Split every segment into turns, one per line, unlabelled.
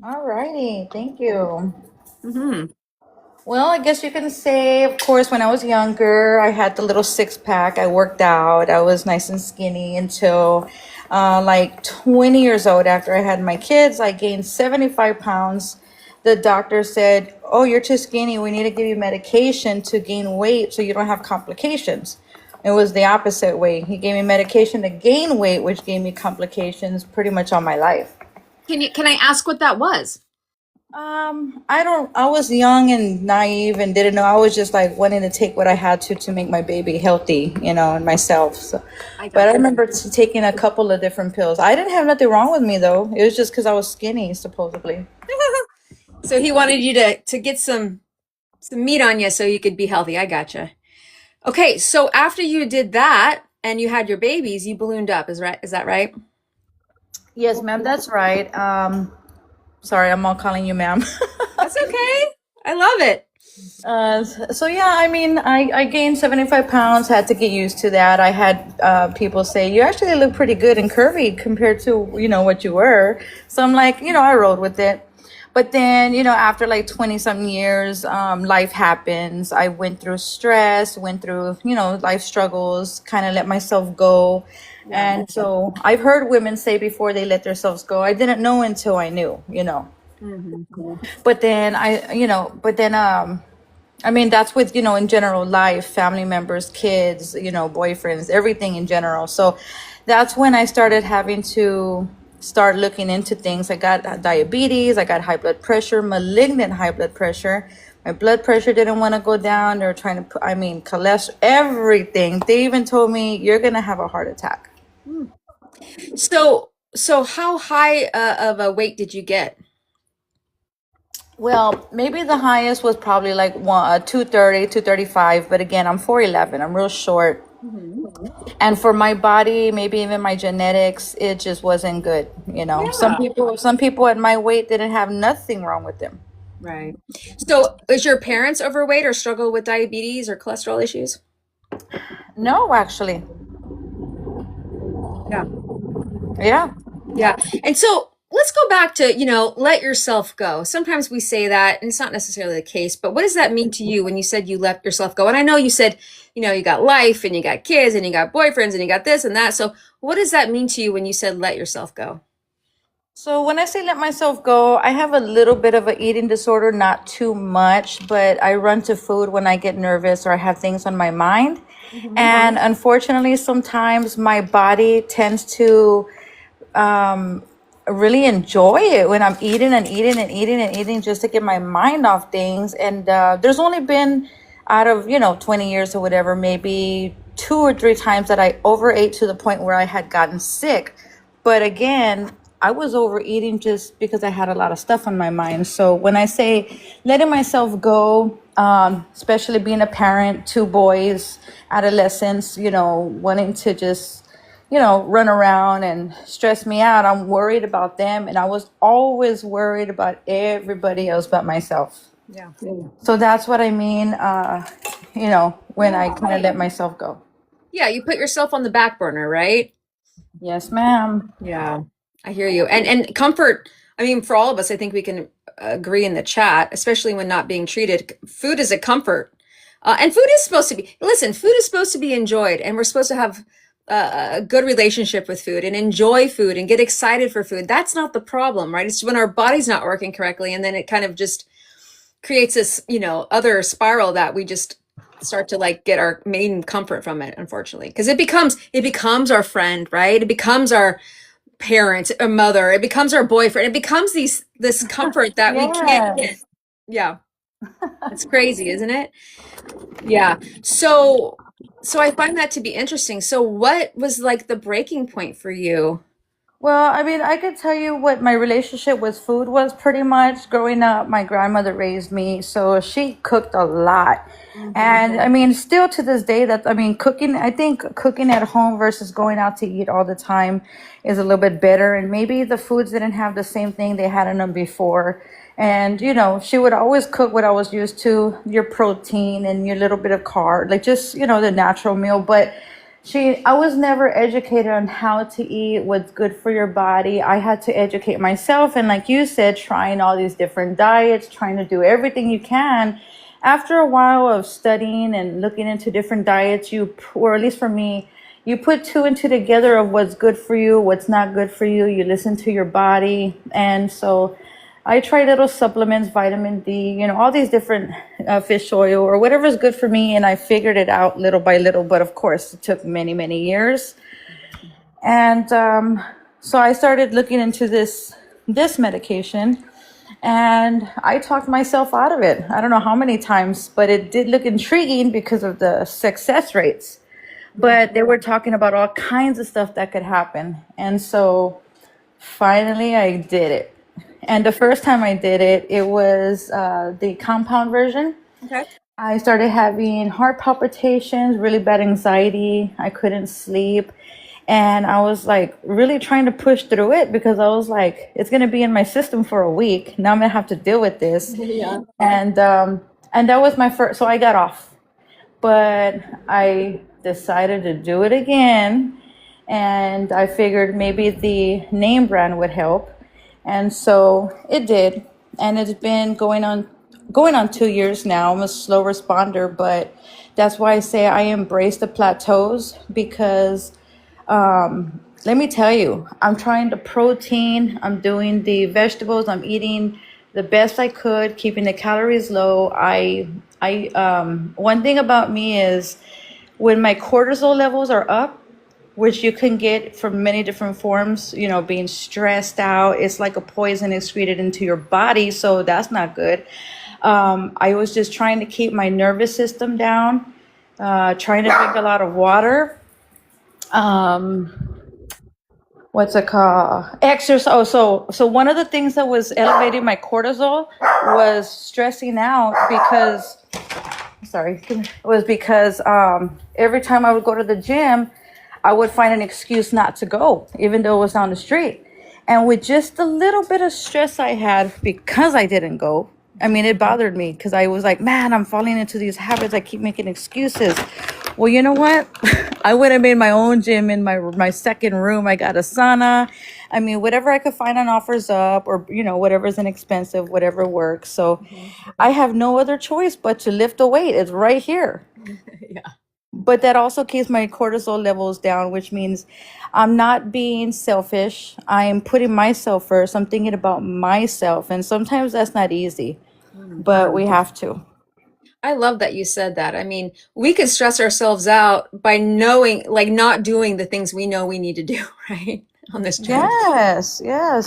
All righty, thank you.
Hmm.
Well, I guess you can say, of course, when I was younger, I had the little six pack. I worked out. I was nice and skinny until like 20 years old. After I had my kids, I gained 75 pounds. The doctor said, "Oh, you're too skinny. We need to give you medication to gain weight so you don't have complications." It was the opposite way. He gave me medication to gain weight, which gave me complications pretty much all my life.
Can I ask what that was?
I was young and naive and didn't know. I was just like wanting to take what I had to make my baby healthy, and myself. So,
I
but I
got you.
remember taking a couple of different pills. I didn't have nothing wrong with me though. It was just because I was skinny, supposedly.
So he wanted you to get some meat on you so you could be healthy. I gotcha. Okay, so after you did that and you had your babies, you ballooned up. Is that right?
Yes, ma'am, that's right. Sorry, I'm all calling you ma'am.
That's okay. I love it.
So yeah, I mean, I gained 75 pounds, had to get used to that. I had people say, you actually look pretty good and curvy compared to, what you were. So I'm like, I rode with it. But then, after like 20 some years, life happens. I went through stress, went through, life struggles, kind of let myself go.
Yeah.
And so I've heard women say before they let themselves go. I didn't know until I knew.
Hmm.
But then I mean, that's with, in general life, family members, kids, boyfriends, everything in general. So that's when I started having to start looking into things. I got diabetes, I got high blood pressure, malignant high blood pressure. My blood pressure didn't want to go down. They were trying to put, I mean, cholesterol, everything. They even told me, you're going to have a heart attack.
So how high of a weight did you get?
Well, maybe the highest was probably like 230, 235. But again, I'm 4'11". I'm real short.
Hmm.
And for my body, maybe even my genetics, it just wasn't good. Some
Yeah.
people at my weight didn't have nothing wrong with them.
Right. So is your parents overweight or struggle with diabetes or cholesterol issues?
No, actually.
Yeah.
Yeah.
Yeah. And so let's go back to, let yourself go. Sometimes we say that, and it's not necessarily the case, but what does that mean to you when you said you let yourself go? And I know you said, you got life and you got kids and you got boyfriends and you got this and that. So what does that mean to you when you said let yourself go?
So when I say let myself go, I have a little bit of an eating disorder, not too much, but I run to food when I get nervous or I have things on my mind.
Hmm.
And unfortunately, sometimes my body tends to really enjoy it when I'm eating and eating and eating and eating just to get my mind off things. And there's only been out of, 20 years or whatever, maybe two or three times that I overate to the point where I had gotten sick. But again, I was overeating just because I had a lot of stuff on my mind. So when I say letting myself go, especially being a parent, two boys, adolescents, wanting to just run around and stress me out. I'm worried about them. And I was always worried about everybody else but myself.
Yeah.
So that's what I mean, when I
Yeah.
kind of let myself go.
Yeah. You put yourself on the back burner, right?
Yes, ma'am.
Yeah. I hear you. And comfort, I mean, for all of us, I think we can agree in the chat, especially when not being treated. Food is a comfort. And food is supposed to be, listen, food is supposed to be enjoyed, and we're supposed to have a good relationship with food and enjoy food and get excited for food. That's not the problem, right? It's when our body's not working correctly, and then it kind of just creates this, other spiral that we just start to like get our main comfort from it, unfortunately, because it becomes our friend, right? It becomes our parent, a mother, it becomes our boyfriend, it becomes this comfort that we can't get.
Yes.
Yeah, it's crazy, isn't it? Yeah. So I find that to be interesting. So what was like the breaking point for you?
Well, I mean, I could tell you what my relationship with food was pretty much. Growing up, my grandmother raised me, so she cooked a lot.
Hmm.
And I mean, still to this day, cooking, I think cooking at home versus going out to eat all the time is a little bit better. And maybe the foods didn't have the same thing they had in them before. And, she would always cook what I was used to, your protein and your little bit of carb, like just, the natural meal. But I was never educated on how to eat, what's good for your body. I had to educate myself. And like you said, trying all these different diets, trying to do everything you can. After a while of studying and looking into different diets, or at least for me, you put two and two together of what's good for you, what's not good for you. You listen to your body. And so I try little supplements, vitamin D, all these different fish oil or whatever's good for me. And I figured it out little by little. But of course, it took many, many years. And so I started looking into this medication. And I talked myself out of it. I don't know how many times, but it did look intriguing because of the success rates. But they were talking about all kinds of stuff that could happen. And so finally I did it. And the first time I did it, it was the compound version.
Okay.
I started having heart palpitations, really bad anxiety. I couldn't sleep. And I was like really trying to push through it because I was like, it's going to be in my system for a week. Now I'm going to have to deal with this.
Yeah.
And that was my first, so I got off. But I decided to do it again. And I figured maybe the name brand would help. And so it did. And it's been going on 2 years now. I'm a slow responder, but that's why I say I embrace the plateaus because let me tell you, I'm trying the protein, I'm doing the vegetables, I'm eating the best I could, keeping the calories low. One thing about me is when my cortisol levels are up, which you can get from many different forms, being stressed out, it's like a poison excreted into your body, so that's not good. I was just trying to keep my nervous system down, trying to drink a lot of water. What's it called? Exercise. Oh, so one of the things that was elevating my cortisol was stressing out because, sorry, was because every time I would go to the gym, I would find an excuse not to go, even though it was down the street. And with just a little bit of stress I had because I didn't go, I mean, it bothered me because I was like, man, I'm falling into these habits. I keep making excuses. Well, you know what? I would have made my own gym in my second room. I got a sauna. I mean, whatever I could find on offers up or, whatever's inexpensive, whatever works. So I have no other choice but to lift the weight. It's right here.
Yeah.
But that also keeps my cortisol levels down, which means I'm not being selfish. I am putting myself first. I'm thinking about myself. And sometimes that's not easy, but we have to.
I love that you said that. I mean, we can stress ourselves out by knowing, like not doing the things we know we need to do, right? On this journey.
Yes.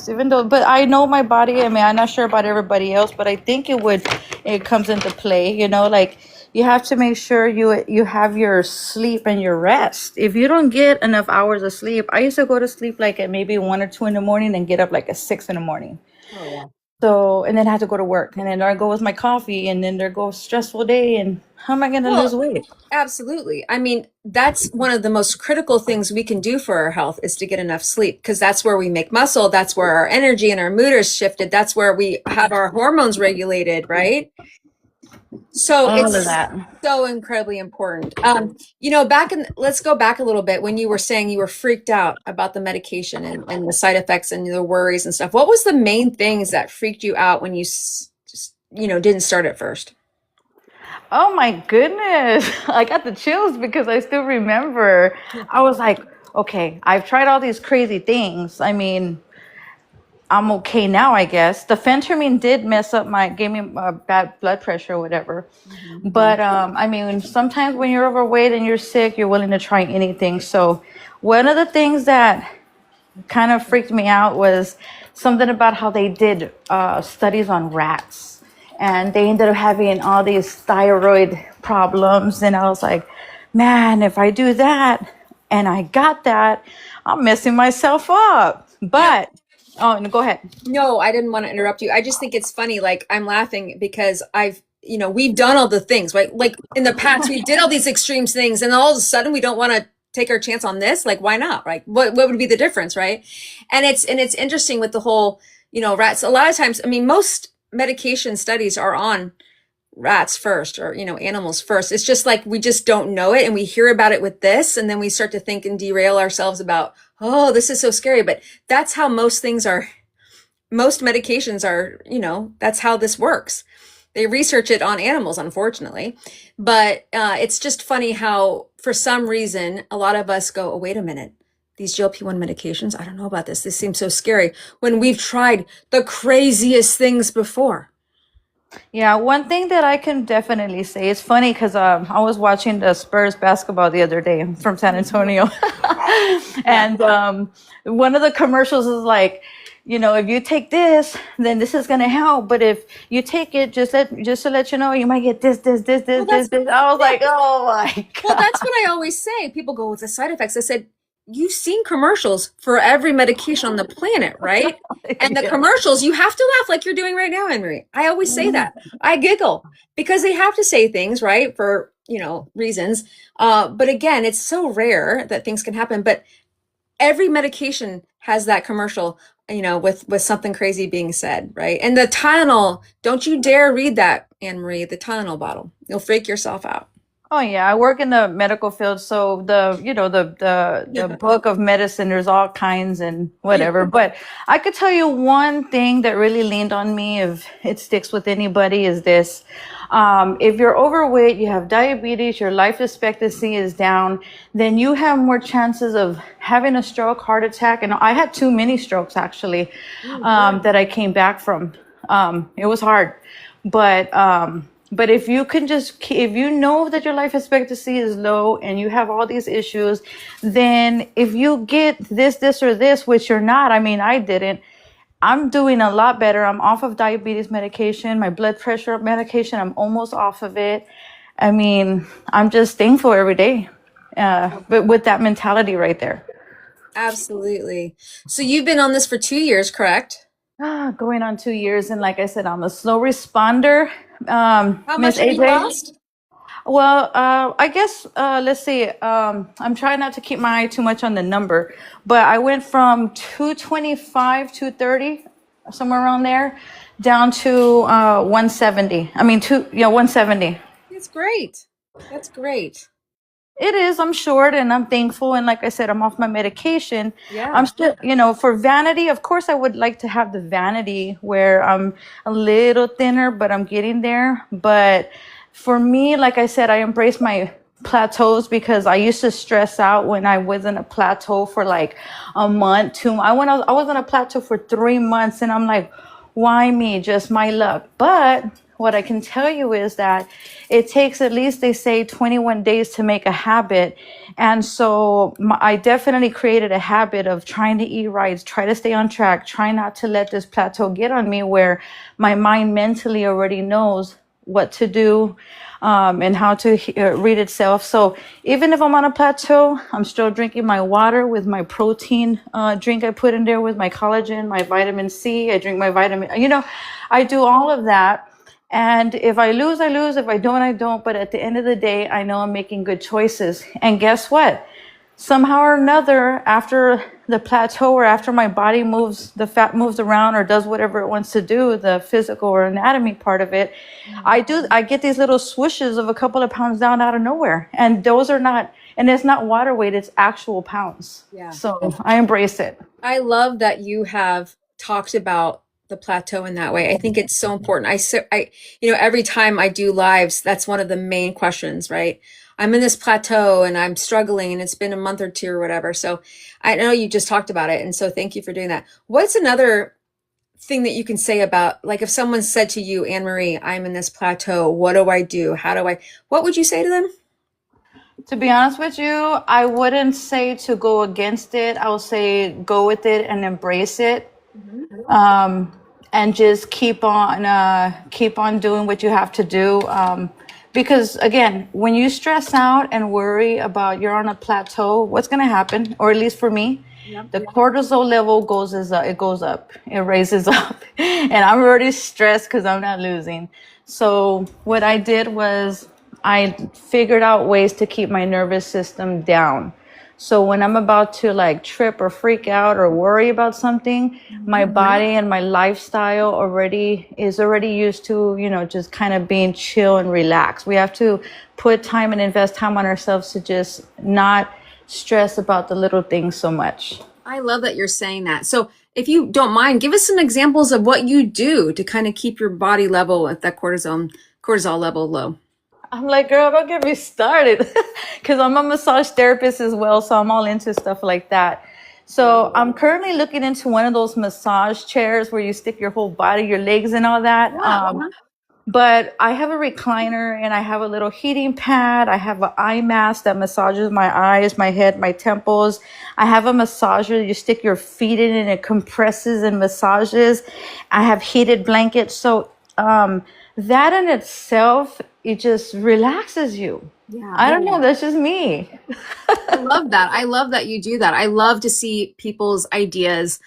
Even though, but I know my body. I mean, I'm not sure about everybody else, but I think it comes into play, like you have to make sure you have your sleep and your rest. If you don't get enough hours of sleep, I used to go to sleep like at maybe 1 or 2 in the morning and get up like at 6 in the morning.
Oh, yeah.
So, and then I had to go to work and then there I go with my coffee and then there goes stressful day and how am I going to lose weight?
Absolutely. I mean, that's one of the most critical things we can do for our health is to get enough sleep because that's where we make muscle. That's where our energy and our mood are shifted. That's where we have our hormones regulated, right? So
All of
it's
that.
so incredibly important. Let's go back a little bit when you were saying you were freaked out about the medication and the side effects and the worries and stuff. What was the main things that freaked you out when you just, didn't start at first?
Oh my goodness. I got the chills because I still remember. I was like, okay, I've tried all these crazy things. I mean, I'm okay now, I guess. The phentermine did gave me bad blood pressure or whatever. But I mean, sometimes when you're overweight and you're sick, you're willing to try anything. So one of the things that kind of freaked me out was something about how they did studies on rats. And they ended up having all these thyroid problems. And I was like, man, if I do that and I got that, I'm messing myself up. But oh, no, go ahead.
No, I didn't want to interrupt you. I just think it's funny. Like I'm laughing because we've done all the things, right? Like in the past, we did all these extreme things and all of a sudden we don't want to take our chance on this. Like, why not? Right. What would be the difference? Right. And it's interesting with the whole, rats. A lot of times, I mean, most medication studies are on rats first or, animals first. It's just like we just don't know it and we hear about it with this and then we start to think and derail ourselves about, oh, this is so scary. But that's how most things are. Most medications are, that's how this works. They research it on animals, unfortunately. But it's just funny how, for some reason, a lot of us go, oh, wait a minute. These GLP-1 medications, I don't know about this. This seems so scary when we've tried the craziest things before.
Yeah, one thing that I can definitely say, it's funny because I was watching the Spurs basketball the other day. I'm from San Antonio. And one of the commercials is like, if you take this, then this is going to help. But if you take it, just to let you know, you might get this. I was like, oh my
Well,
God.
that's what I always say. People go with the side effects. I said, you've seen commercials for every medication on the planet, right? And the
Yeah.
commercials, you have to laugh like you're doing right now, Anne-Marie. I always say that. I giggle because they have to say things, right? For, reasons. But again, it's so rare that things can happen. But every medication has that commercial, with something crazy being said, right? And the Tylenol, don't you dare read that, Anne-Marie, the Tylenol bottle. You'll freak yourself out.
Oh yeah, I work in the medical field, so the book of medicine, there's all kinds and whatever. But I could tell you one thing that really leaned on me, if it sticks with anybody, is this. If you're overweight, you have diabetes, your life expectancy is down, then you have more chances of having a stroke, heart attack. And I had two mini strokes actually, that I came back from. It was hard, but if you can if you know that your life expectancy is low and you have all these issues, then if you get this, or this, which you're not, I mean, I didn't, I'm doing a lot better. I'm off of diabetes medication, my blood pressure medication, I'm almost off of it. I mean, I'm just thankful every day. But with that mentality right there.
Absolutely. So you've been on this for 2 years, correct?
Going on 2 years. And like I said, I'm a slow responder.
How
Miss
much have you
AJ.
lost?
Well, I guess, let's see. I'm trying not to keep my eye too much on the number, but I went from 225, 230, somewhere around there, down to 170. I mean, 170.
That's great. That's great.
It is. I'm short and I'm thankful. And like I said, I'm off my medication. I'm
Yeah.
still, for vanity, of course, I would like to have the vanity where I'm a little thinner, but I'm getting there. But for me, like I said, I embrace my plateaus because I used to stress out when I was in a plateau for like a month, 2 months. I was on a plateau for 3 months and I'm like, why me? Just my luck. But what I can tell you is that it takes at least, they say, 21 days to make a habit. And so I definitely created a habit of trying to eat right, try to stay on track, try not to let this plateau get on me where my mind mentally already knows what to do, and how to read itself. So even if I'm on a plateau, I'm still drinking my water with my protein drink I put in there with my collagen, my vitamin C. I drink my vitamin, I do all of that. And if I lose, I lose. If I don't, I don't. But at the end of the day, I know I'm making good choices. And guess what? Somehow or another, after the plateau or after my body moves, the fat moves around or does whatever it wants to do, the physical or anatomy part of it, I get these little swooshes of a couple of pounds down out of nowhere. And those are not, and it's not water weight, it's actual pounds.
Yeah.
So I embrace it.
I love that you have talked about the plateau in that way. I think it's so important. Every time I do lives, that's one of the main questions, right? I'm in this plateau and I'm struggling and it's been a month or two or whatever. So I know you just talked about it. And so thank you for doing that. What's another thing that you can say about, like, if someone said to you, Anne-Marie, I'm in this plateau, what do I do? What would you say to them?
To be honest with you, I wouldn't say to go against it. I would say go with it and embrace it. And just keep on doing what you have to do. Because again, when you stress out and worry about you're on a plateau, what's going to happen? Or at least for me, the cortisol level goes up, it raises up, and I'm already stressed because I'm not losing. So what I did was I figured out ways to keep my nervous system down. So when I'm about to like trip or freak out or worry about something, my body and my lifestyle already used to, just kind of being chill and relaxed. We have to put time and invest time on ourselves to just not stress about the little things so much.
I love that you're saying that. So if you don't mind, give us some examples of what you do to kind of keep your body level at that cortisol level low.
I'm like, girl, don't get me started. Because I'm a massage therapist as well. So I'm all into stuff like that. So I'm currently looking into one of those massage chairs where you stick your whole body, your legs and all that. But I have a recliner and I have a little heating pad. I have an eye mask that massages my eyes, my head, my temples. I have a massager. You stick your feet in and it compresses and massages. I have heated blankets. So that in itself, it just relaxes you.
Yeah.
I don't know. That's just me.
I love that. I love that you do that. I love to see people's ideas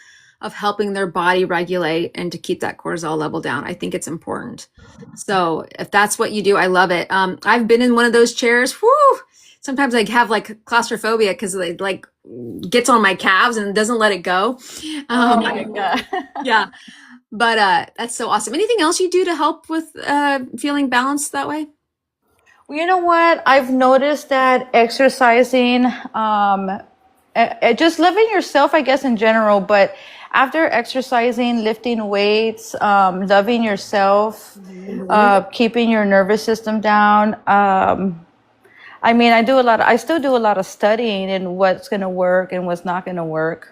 of helping their body regulate and to keep that cortisol level down. I think it's important. So if that's what you do, I love it. I've been in one of those chairs. Whoo! Sometimes I have like claustrophobia because it like gets on my calves and doesn't let it go.
Oh my God.
Yeah. But that's so awesome. Anything else you do to help with feeling balanced that way?
Well, you know what? I've noticed that exercising, just living yourself, I guess, in general, but after exercising, lifting weights, loving yourself, keeping your nervous system down. I mean, I still do a lot of studying and what's going to work and what's not going to work.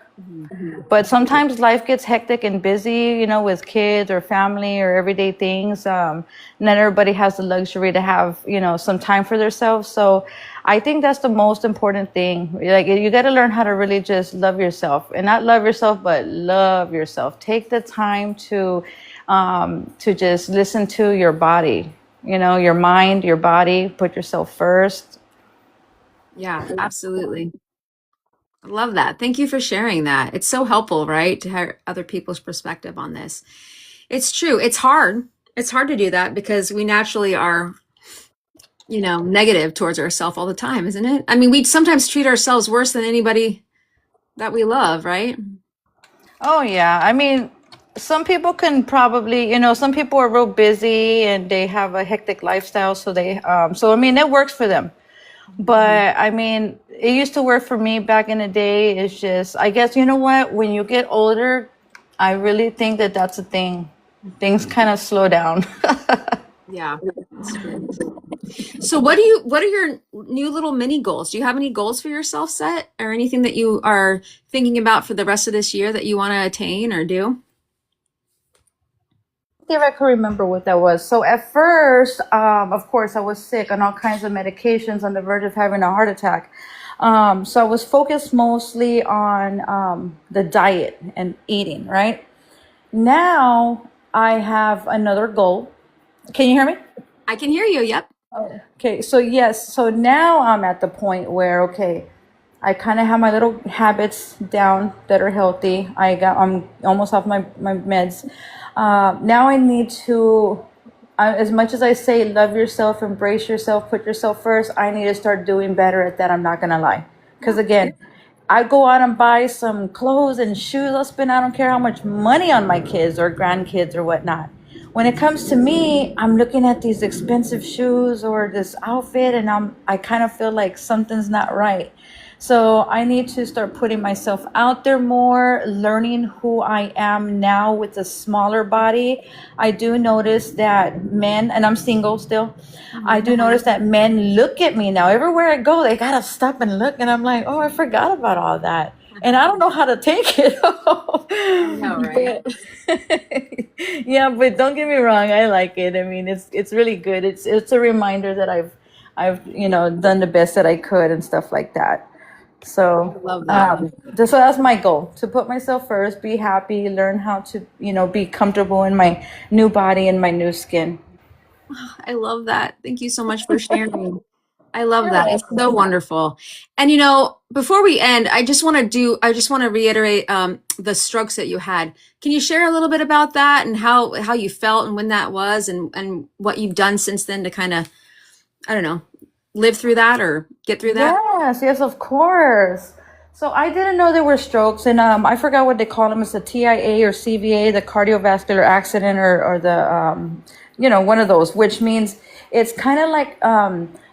But sometimes life gets hectic and busy, with kids or family or everyday things. Not everybody has the luxury to have, some time for themselves. So I think that's the most important thing. Like you got to learn how to really just love yourself and not love yourself, but love yourself. Take the time to just listen to your body, your mind, your body, put yourself first.
Yeah, absolutely. I love that. Thank you for sharing that. It's so helpful, right, to hear other people's perspective on this. It's true. It's hard. It's hard to do that because we naturally are, negative towards ourselves all the time, isn't it? I mean, we sometimes treat ourselves worse than anybody that we love, right?
Oh yeah. I mean, some people can probably, some people are real busy and they have a hectic lifestyle, so so I mean, it works for them. But I mean, it used to work for me back in the day. It's just, I guess, you know what? When you get older, I really think that that's a thing. Things kind of slow down.
Yeah, that's true. So what are your new little mini goals? Do you have any goals for yourself set or anything that you are thinking about for the rest of this year that you want to attain or do?
See if I can remember what that was. So at first, of course, I was sick on all kinds of medications on the verge of having a heart attack. So I was focused mostly on the diet and eating, right? Now I have another goal. Can you hear me?
I can hear you. Yep.
Okay, so yes, so now I'm at the point where, okay, I kind of have my little habits down that are healthy. I'm almost off my meds. Now I need to, as much as I say, love yourself, embrace yourself, put yourself first, I need to start doing better at that. I'm not gonna lie. Because again, I go out and buy some clothes and shoes. I'll spend, I don't care how much money on my kids or grandkids or whatnot. When it comes to me, I'm looking at these expensive shoes or this outfit and I kind of feel like something's not right. So I need to start putting myself out there more, learning who I am now with a smaller body. I do notice that men, and I'm single still, I do notice that men look at me now. Everywhere I go, they gotta stop and look, and I'm like, oh, I forgot about all that. And I don't know how to take it.
know, right?
Yeah, but don't get me wrong, I like it. I mean, it's really good. It's a reminder that I've done the best that I could and stuff like that. So,
Love that.
so that's my goal, to put myself first, be happy, learn how to, be comfortable in my new body and my new skin.
I love that. Thank you so much for sharing. I love
You're
that. It's so
welcome.
wonderful. And before we end, I just want to reiterate the strokes that you had. Can you share a little bit about that and how you felt and when that was and what you've done since then to kind of, I don't know, live through that or get through that?
Yes, yes, of course. So I didn't know there were strokes, and I forgot what they call them. It's the TIA or CVA, the cardiovascular accident, or the one of those, which means it's kind of like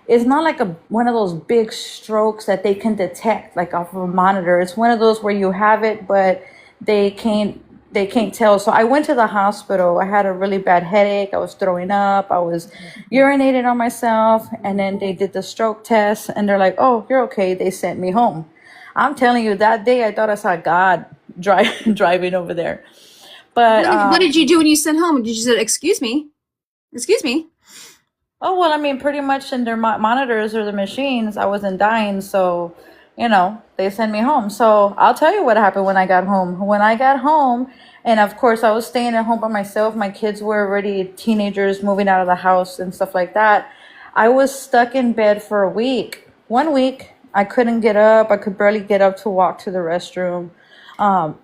it's not like a one of those big strokes that they can detect like off of a monitor. It's one of those where you have it, but they can't they can't tell. So I went to the hospital. I had a really bad headache. I was throwing up. I was urinating on myself. And then they did the stroke test and they're like, oh, you're okay. They sent me home. I'm telling you, that day I thought I saw God driving over there. But
What did you do when you sent home? Did you say, excuse me? Excuse me?
oh, well, I mean, pretty much in their monitors or the machines, I wasn't dying. So, they sent me home. So I'll tell you what happened when I got home. When I got home, and of course, I was staying at home by myself. My kids were already teenagers moving out of the house and stuff like that. I was stuck in bed for a week. 1 week, I couldn't get up. I could barely get up to walk to the restroom. Um,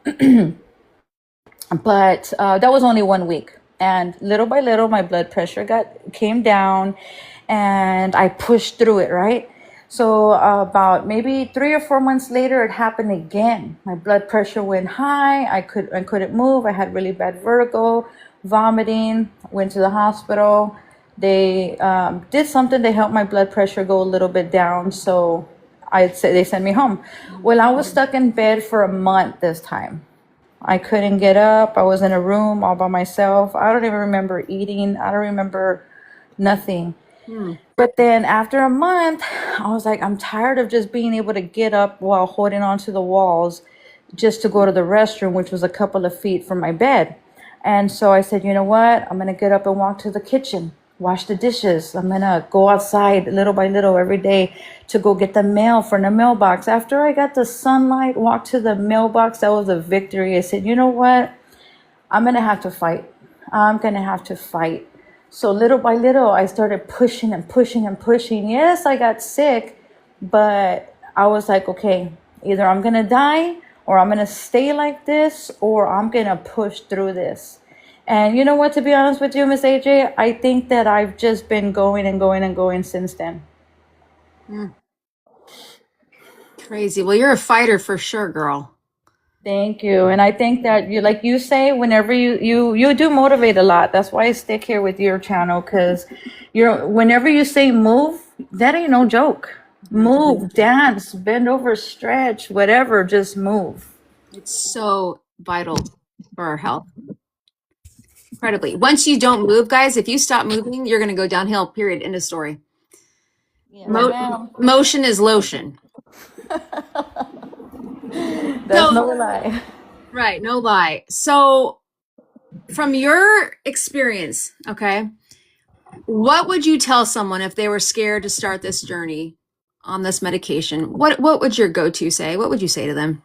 but that was only 1 week, and little by little my blood pressure got came down, and I pushed through it, right? So about maybe 3 or 4 months later, it happened again. My blood pressure went high. I couldn't move. I had really bad vertigo, vomiting. Went to the hospital. They did something to help my blood pressure go a little bit down. So I'd say they sent me home. Well, I was stuck in bed for a month this time. I couldn't get up. I was in a room all by myself. I don't even remember eating. I don't remember nothing.
Hmm.
But then after a month, I was like, I'm tired of just being able to get up while holding onto the walls just to go to the restroom, which was a couple of feet from my bed. And so I said, you know what? I'm going to get up and walk to the kitchen, wash the dishes. I'm going to go outside little by little every day to go get the mail from the mailbox. After I got the sunlight, walked to the mailbox, that was a victory. I said, you know what? I'm going to have to fight. I'm going to have to fight. So little by little, I started pushing and pushing and pushing. Yes, I got sick, but I was like, okay, either I'm going to die or I'm going to stay like this or I'm going to push through this. And you know what, to be honest with you, Miss AJ, I think that I've just been going and going and going since then.
Hmm. Crazy. Well, you're a fighter for sure, girl.
Thank you. And I think that you, like you say, whenever you do motivate a lot. That's why I stick here with your channel, because whenever you say move, that ain't no joke. Move, dance, bend over, stretch, whatever, just move.
It's so vital for our health. Incredibly. Once you don't move, guys, if you stop moving, you're going to go downhill, period. End of story.
Yes, ma'am.
Motion is lotion.
That's
So,
no lie.
right, no lie. So, from your experience, okay, what would you tell someone if they were scared to start this journey on this medication? What would your go-to say? What would you say to them?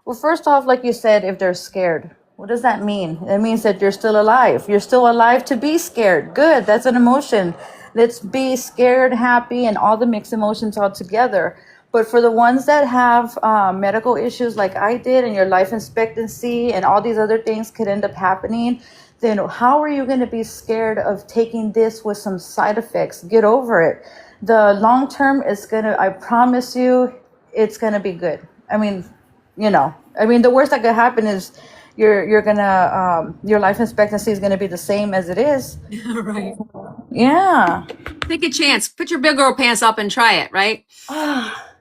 Well, first off, like you said, if they're scared, what does that mean? It means that you're still alive. You're still alive to be scared. Good. That's an emotion. Let's be scared, happy, and all the mixed emotions all together. But for the ones that have medical issues like I did, and your life expectancy and all these other things could end up happening, then how are you going to be scared of taking this with some side effects? Get over it. The long term is going to, I promise you, it's going to be good. The worst that could happen is you're gonna your life expectancy is gonna be the same as it is.
Right.
Yeah.
Take a chance. Put your big girl pants up and try it, right?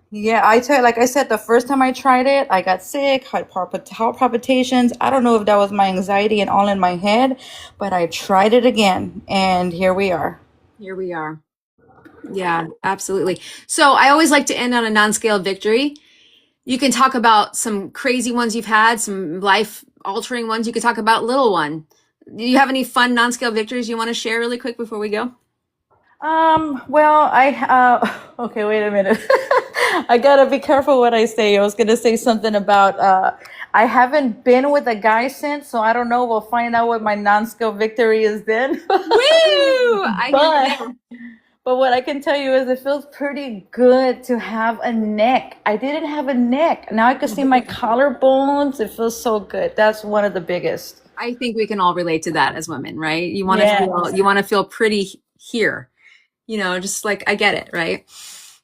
Yeah, I tell you, like I said, the first time I tried it, I got sick, had heart palpitations. I don't know if that was my anxiety and all in my head, but I tried it again, and here we are.
Here we are. Yeah, absolutely. So I always like to end on a non-scale victory. You can talk about some crazy ones you've had, some life-altering ones. You can talk about little one. Do you have any fun non-scale victories you want to share really quick before we go?
Well, okay, wait a minute. I gotta be careful what I say. I was gonna say something about, I haven't been with a guy since, so I don't know. We'll find out what my non-skill victory is then.
Woo! I hear
But,
you.
but what I can tell you is it feels pretty good to have a neck. I didn't have a neck. Now I can see my collarbones. It feels so good. That's one of the biggest.
I think we can all relate to that as women, right?
Yeah.
You want to feel pretty here. You know, just like I get it, right?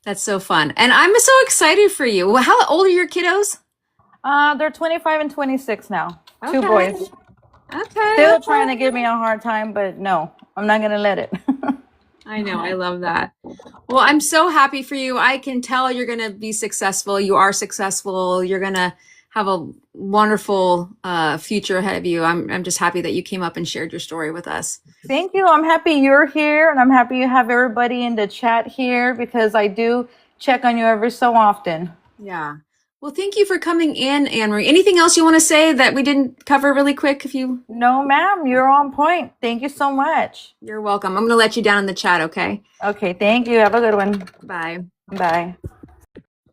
That's so fun. And I'm so excited for you. Well, how old are your kiddos?
They're 25 and 26 now. Two
Okay.
boys.
Okay.
Still trying to give me a hard time, but no, I'm not gonna let it.
I know. I love that. Well, I'm so happy for you. I can tell you're going to be successful. You are successful. You're going to have a wonderful future ahead of you. I'm just happy that you came up and shared your story with us.
Thank you. I'm happy you're here, and I'm happy you have everybody in the chat here because I do check on you every so often.
Yeah. Well, thank you for coming in, Anne Marie. Anything else you want to say that we didn't cover really quick?
No, ma'am, you're on point. Thank you so much.
You're welcome. I'm going to let you down in the chat, okay?
Okay, thank you. Have a good one.
Bye.
Bye.